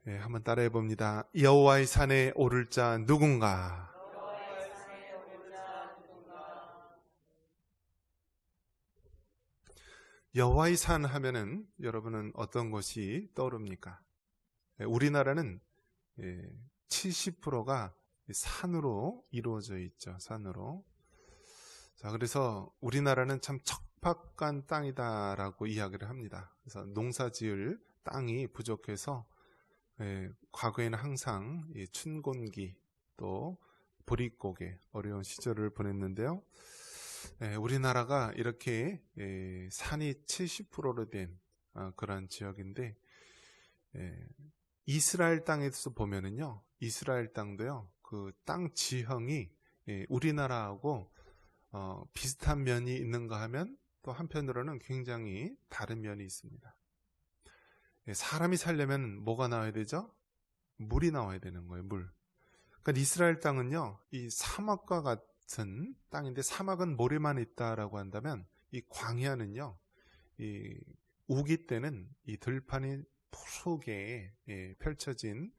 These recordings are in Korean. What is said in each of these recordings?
한번 따라해 봅니다. 여호와의 산에 오를 자 누군가? 여호와의 산 하면은 여러분은 어떤 것이 떠오릅니까? 우리나라는 70%가 산으로 이루어져 있죠. 산으로. 자, 그래서 우리나라는 참 척박한 땅이다라고 이야기를 합니다. 그래서 농사 지을 땅이 부족해서 과거에는 항상 춘곤기 또 보릿고개 어려운 시절을 보냈는데요. 우리나라가 이렇게 산이 70%로 된 그런 지역인데, 이스라엘 땅에서 보면은요, 이스라엘 땅도요, 그 땅 지형이 우리나라하고 비슷한 면이 있는가 하면 또 한편으로는 굉장히 다른 면이 있습니다. 사람이 살려면 뭐가 나와야 되죠? 물이 나와야 되는 거예요, 물. 그러니까 이스라엘 땅은요, 이 사막과 같은 땅인데, 사막은 모래만 있다라고 한다면 이 광야는요, 이 우기 때는 이 들판이 푸르게 펼쳐진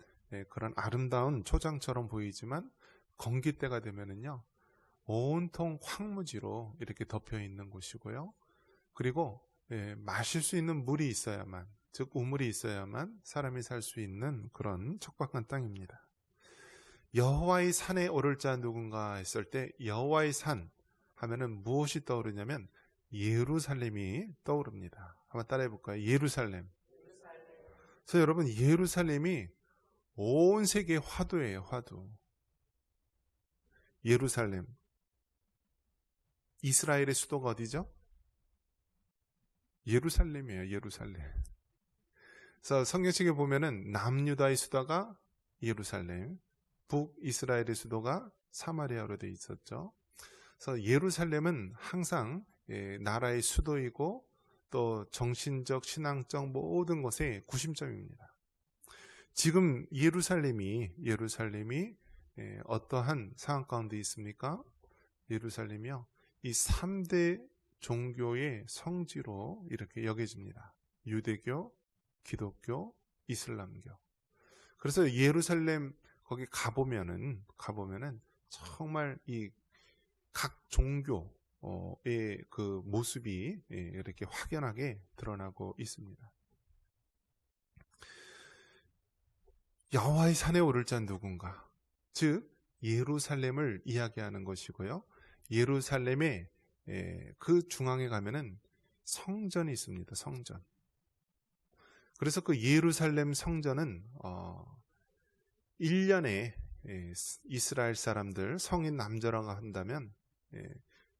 그런 아름다운 초장처럼 보이지만, 건기 때가 되면은요, 온통 황무지로 이렇게 덮여 있는 곳이고요. 그리고 마실 수 있는 물이 있어야만, 즉 우물이 있어야만 사람이 살 수 있는 그런 척박한 땅입니다. 여호와의 산에 오를 자 누군가 했을 때, 여호와의 산 하면은 무엇이 떠오르냐면 예루살렘이 떠오릅니다. 한번 따라해 볼까요? 예루살렘. 그래서 여러분, 예루살렘이 온 세계의 화두예요. 화두. 예루살렘. 이스라엘의 수도가 어디죠? 예루살렘이에요. 예루살렘. 그래서 성경책에 보면은 남유다의 수도가 예루살렘, 북이스라엘의 수도가 사마리아로 되어 있었죠. 그래서 예루살렘은 항상 나라의 수도이고 또 정신적, 신앙적 모든 것의 구심점입니다. 지금 예루살렘이 어떠한 상황 가운데 있습니까? 예루살렘이요, 이 3대 종교의 성지로 이렇게 여겨집니다. 유대교, 기독교, 이슬람교. 그래서 예루살렘 거기 가보면은 정말 이 각 종교의 그 모습이 이렇게 확연하게 드러나고 있습니다. 여호와의 산에 오를 자 누군가? 즉 예루살렘을 이야기하는 것이고요. 예루살렘의 그 중앙에 가면은 성전이 있습니다. 성전. 그래서 그 예루살렘 성전은 1년에 이스라엘 사람들 성인 남자라고 한다면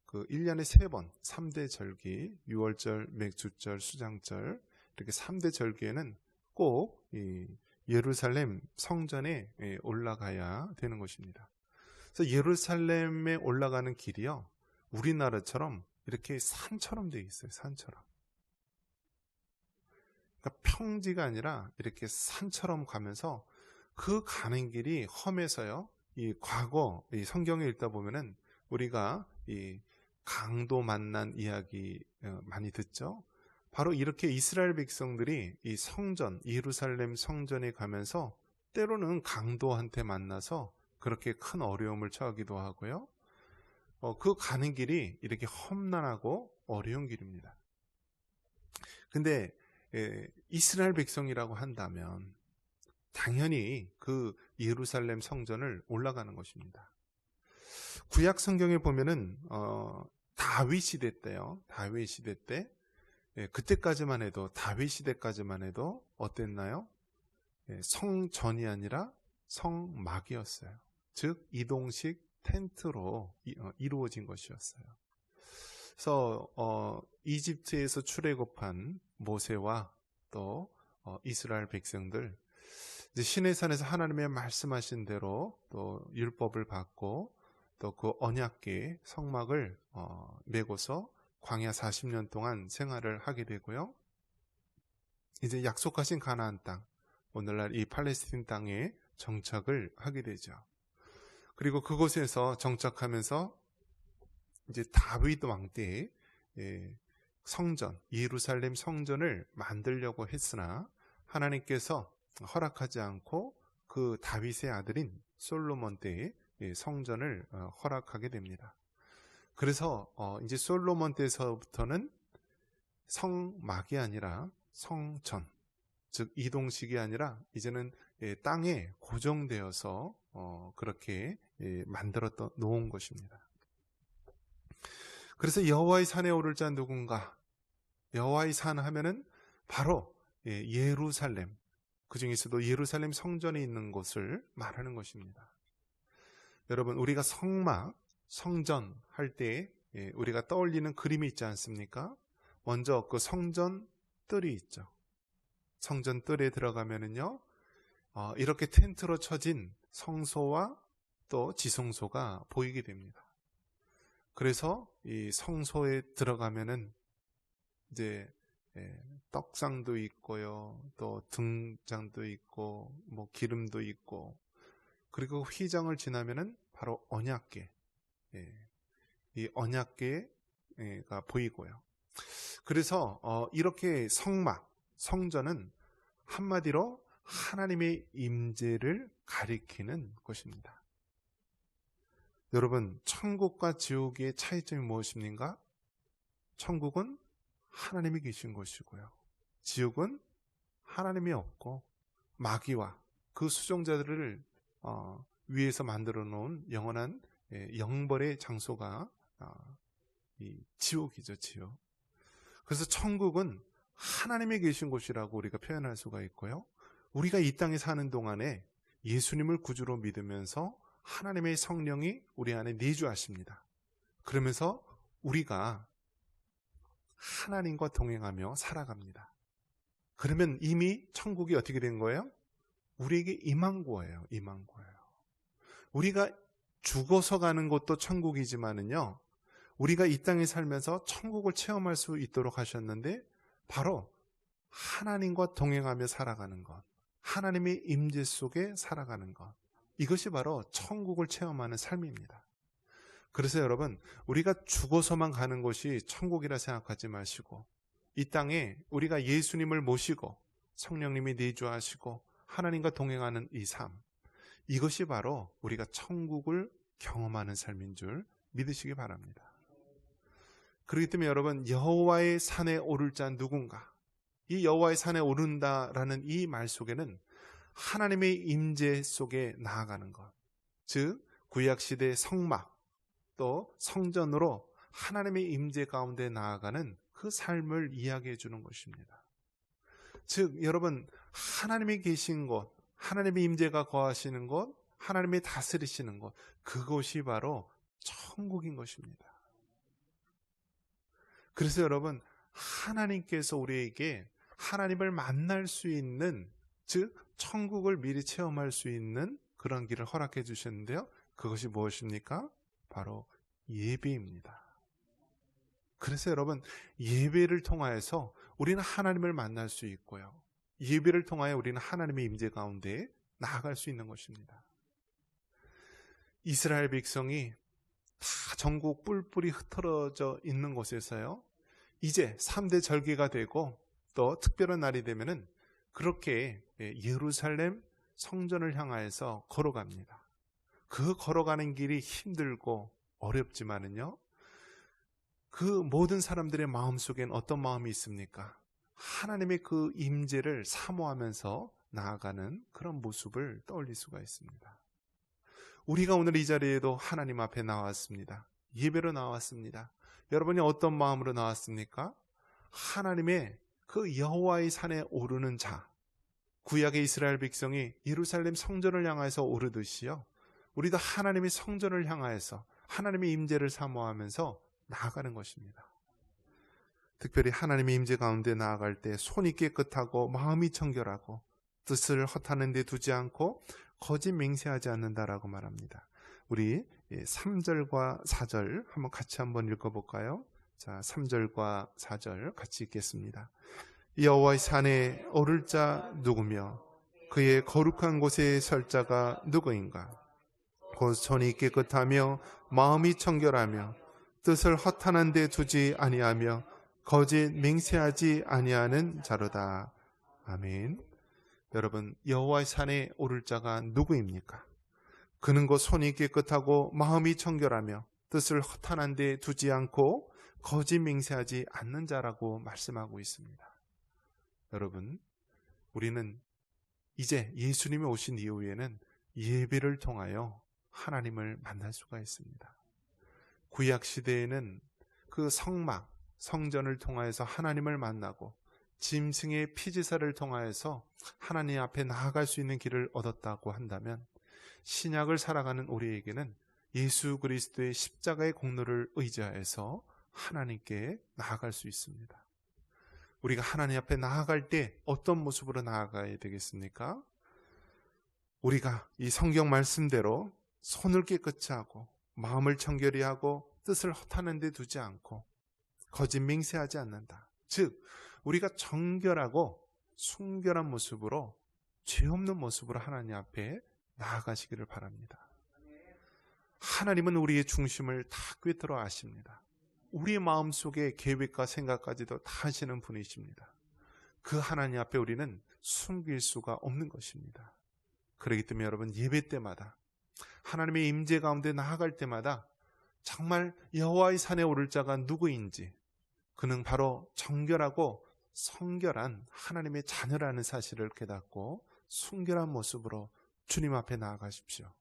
그 1년에 3번 3대 절기, 유월절, 맥주절, 수장절, 이렇게 3대 절기에는 꼭 예루살렘 성전에 올라가야 되는 것입니다. 그래서 예루살렘에 올라가는 길이요, 우리나라처럼 이렇게 산처럼 되어 있어요. 산처럼. 그러니까 평지가 아니라 이렇게 산처럼 가면서 그 가는 길이 험해서요. 이 과거 이 성경에 읽다 보면은 우리가 이 강도 만난 이야기 많이 듣죠. 바로 이렇게 이스라엘 백성들이 이 성전, 예루살렘 성전에 가면서 때로는 강도한테 만나서 그렇게 큰 어려움을 처하기도 하고요. 그 가는 길이 이렇게 험난하고 어려운 길입니다. 근데 이스라엘 백성이라고 한다면 당연히 그 예루살렘 성전을 올라가는 것입니다. 구약 성경에 보면은 다윗 시대 때요. 다윗 시대 때 그때까지만 해도, 다윗 시대까지만 해도 어땠나요? 성전이 아니라 성막이었어요. 즉 이동식 텐트로 이루어진 것이었어요. 그래서 이집트에서 출애굽한 모세와 또 이스라엘 백성들, 이제 시내산에서 하나님의 말씀하신 대로 또 율법을 받고 또 그 언약궤 성막을 메고서 광야 40년 동안 생활을 하게 되고요. 이제 약속하신 가나안 땅, 오늘날 이 팔레스틴 땅에 정착을 하게 되죠. 그리고 그곳에서 정착하면서 이제 다윗 왕 때에 성전, 예루살렘 성전을 만들려고 했으나 하나님께서 허락하지 않고 그 다윗의 아들인 솔로몬 때에 성전을 허락하게 됩니다. 그래서 이제 솔로몬 때서부터는 성막이 아니라 성전, 즉 이동식이 아니라 이제는 땅에 고정되어서 그렇게 만들어 놓은 것입니다. 그래서 여호와의 산에 오를 자 누군가? 여호와의 산 하면은 바로 예루살렘, 그 중에서도 예루살렘 성전이 있는 곳을 말하는 것입니다. 여러분, 우리가 성막, 성전 할 때 우리가 떠올리는 그림이 있지 않습니까? 먼저 그 성전 뜰이 있죠. 성전 뜰에 들어가면은요, 이렇게 텐트로 쳐진 성소와 또 지성소가 보이게 됩니다. 그래서 이 성소에 들어가면은 이제 떡상도 있고요, 또 등장도 있고, 뭐 기름도 있고, 그리고 휘장을 지나면은 바로 언약궤, 이 언약궤가 보이고요. 그래서 이렇게 성막, 성전은 한마디로 하나님의 임재를 가리키는 것입니다. 여러분, 천국과 지옥의 차이점이 무엇입니까? 천국은 하나님이 계신 것이고요, 지옥은 하나님이 없고 마귀와 그 수종자들을 위에서 만들어 놓은 영원한 영벌의 장소가 이 지옥이죠, 지옥. 그래서 천국은 하나님이 계신 곳이라고 우리가 표현할 수가 있고요, 우리가 이 땅에 사는 동안에 예수님을 구주로 믿으면서 하나님의 성령이 우리 안에 내주하십니다. 그러면서 우리가 하나님과 동행하며 살아갑니다. 그러면 이미 천국이 어떻게 된 거예요? 우리에게 임한 거예요. 임한 거예요. 우리가 죽어서 가는 곳도 천국이지만은요, 우리가 이 땅에 살면서 천국을 체험할 수 있도록 하셨는데 바로 하나님과 동행하며 살아가는 것, 하나님의 임재 속에 살아가는 것, 이것이 바로 천국을 체험하는 삶입니다. 그래서 여러분, 우리가 죽어서만 가는 곳이 천국이라 생각하지 마시고, 이 땅에 우리가 예수님을 모시고 성령님이 내주하시고 하나님과 동행하는 이 삶, 이것이 바로 우리가 천국을 경험하는 삶인 줄 믿으시기 바랍니다. 그렇기 때문에 여러분, 여호와의 산에 오를 자 누군가, 이 여호와의 산에 오른다라는 이 말 속에는 하나님의 임재 속에 나아가는 것, 즉 구약시대 성막 또 성전으로 하나님의 임재 가운데 나아가는 그 삶을 이야기해 주는 것입니다. 즉 여러분, 하나님이 계신 곳, 하나님의 임재가 거하시는 곳, 하나님이 다스리시는 곳, 그곳이 바로 천국인 것입니다. 그래서 여러분, 하나님께서 우리에게 하나님을 만날 수 있는, 즉 천국을 미리 체험할 수 있는 그런 길을 허락해 주셨는데요, 그것이 무엇입니까? 바로 예배입니다. 그래서 여러분, 예배를 통하여서 우리는 하나님을 만날 수 있고요, 예배를 통하여 우리는 하나님의 임재 가운데 나아갈 수 있는 것입니다. 이스라엘 백성이 다 전국 뿔뿔이 흩어져 있는 곳에서요, 이제 3대 절기가 되고 또 특별한 날이 되면은 그렇게 예루살렘 성전을 향하여서 걸어갑니다. 그 걸어가는 길이 힘들고 어렵지만은요, 그 모든 사람들의 마음속엔 어떤 마음이 있습니까? 하나님의 그 임재를 사모하면서 나아가는 그런 모습을 떠올릴 수가 있습니다. 우리가 오늘 이 자리에도 하나님 앞에 나왔습니다. 예배로 나왔습니다. 여러분이 어떤 마음으로 나왔습니까? 하나님의 그 여호와의 산에 오르는 자, 구약의 이스라엘 백성이 예루살렘 성전을 향해서 오르듯이요, 우리도 하나님의 성전을 향하여서 하나님의 임재를 사모하면서 나아가는 것입니다. 특별히 하나님의 임재 가운데 나아갈 때 손이 깨끗하고 마음이 청결하고 뜻을 허탄한 데 두지 않고 거짓 맹세하지 않는다라고 말합니다. 우리 3절과 4절 한번 읽어볼까요? 자, 3절과 4절 같이 읽겠습니다. 여호와의 산에 오를 자 누구며 그의 거룩한 곳에 설 자가 누구인가? 곧 손이 깨끗하며 마음이 청결하며 뜻을 허탄한 데 두지 아니하며 거짓 맹세하지 아니하는 자로다. 아멘. 여러분, 여호와의 산에 오를 자가 누구입니까? 그는 곧 손이 깨끗하고 마음이 청결하며 뜻을 허탄한 데 두지 않고 거짓 맹세하지 않는 자라고 말씀하고 있습니다. 여러분, 우리는 이제 예수님이 오신 이후에는 예배를 통하여 하나님을 만날 수가 있습니다. 구약 시대에는 그 성막, 성전을 통하여서 하나님을 만나고 짐승의 피지사를 통하여서 하나님 앞에 나아갈 수 있는 길을 얻었다고 한다면, 신약을 살아가는 우리에게는 예수 그리스도의 십자가의 공로를 의지하여서 하나님께 나아갈 수 있습니다. 우리가 하나님 앞에 나아갈 때 어떤 모습으로 나아가야 되겠습니까? 우리가 이 성경 말씀대로 손을 깨끗이 하고 마음을 청결히 하고 뜻을 허탄한 데 두지 않고 거짓 맹세하지 않는다. 즉, 우리가 정결하고 순결한 모습으로, 죄 없는 모습으로 하나님 앞에 나아가시기를 바랍니다. 하나님은 우리의 중심을 다 꿰뚫어 아십니다. 우리의 마음속의 계획과 생각까지도 다 아시는 분이십니다. 그 하나님 앞에 우리는 숨길 수가 없는 것입니다. 그렇기 때문에 여러분, 예배 때마다, 하나님의 임재 가운데 나아갈 때마다 정말 여호와의 산에 오를 자가 누구인지, 그는 바로 정결하고 성결한 하나님의 자녀라는 사실을 깨닫고 순결한 모습으로 주님 앞에 나아가십시오.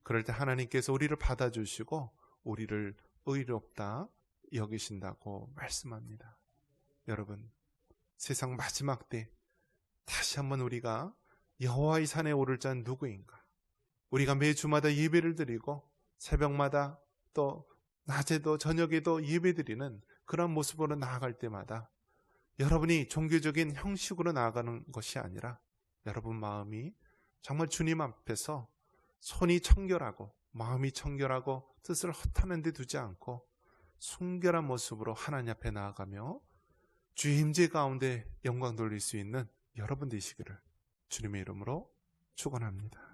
그럴 때 하나님께서 우리를 받아주시고 우리를 의롭다 여기신다고 말씀합니다. 여러분, 세상 마지막 때 다시 한번 우리가 여호와의 산에 오를 자는 누구인가, 우리가 매주마다 예배를 드리고 새벽마다 또 낮에도 저녁에도 예배드리는 그런 모습으로 나아갈 때마다 여러분이 종교적인 형식으로 나아가는 것이 아니라 여러분 마음이 정말 주님 앞에서 손이 청결하고 마음이 청결하고 뜻을 허탄한 데 두지 않고 순결한 모습으로 하나님 앞에 나아가며 주의 임재 가운데 영광 돌릴 수 있는 여러분 되시기를 주님의 이름으로 축원합니다.